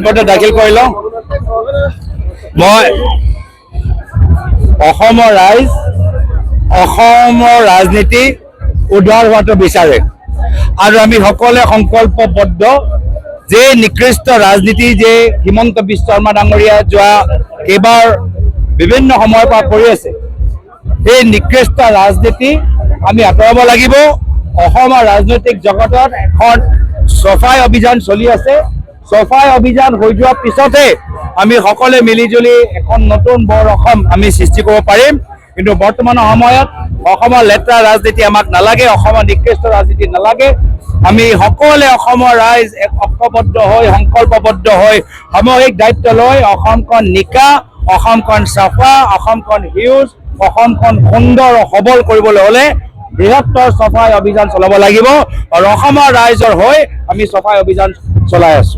বক্তব্য দাখিল কৰি লওঁ। মই অসমৰ ৰাইজ অসমৰ ৰাজনীতি উদ্ধাৰ হোৱাটো বিচাৰে আৰু আমি সকলোৱে সংকল্পবদ্ধ যে নিকৃষ্ট ৰাজনীতি যে হিমন্ত বিশ্ব শৰ্মা ডাঙৰীয়া যোৱা এইবাৰ বিভিন্ন সময়ৰ পৰা কৰি আছে, সেই নিকৃষ্ট ৰাজনীতি আমি আঁতৰাব লাগিব। অসমৰ ৰাজনৈতিক জগতত এখন চফাই অভিযান চলি আছে। চফাই অভিযান হৈ যোৱাৰ পিছতে আমি সকলোৱে মিলিজুলি এখন নতুন বৰ অসম আমি সৃষ্টি কৰিব পাৰিম। কিন্তু বৰ্তমানৰ সময়ত অসমৰ লেতেৰা ৰাজনীতি আমাক নালাগে, অসমৰ নিকৃষ্ট ৰাজনীতি নালাগে। আমি সকলোৱে অসমৰ ৰাইজ ঐক্যবদ্ধ হৈ সংকল্পবদ্ধ হৈ সামূহিক দায়িত্ব লৈ অসমখন নিকা, অসমখন চাফা, অসমখন সেউজ, অসমখন সুন্দৰ সবল কৰিবলৈ হ'লে বৃহত্তৰ চফাই অভিযান চলাব লাগিব আৰু অসমৰ ৰাইজৰ হৈ আমি চফাই অভিযান চলাই আছো।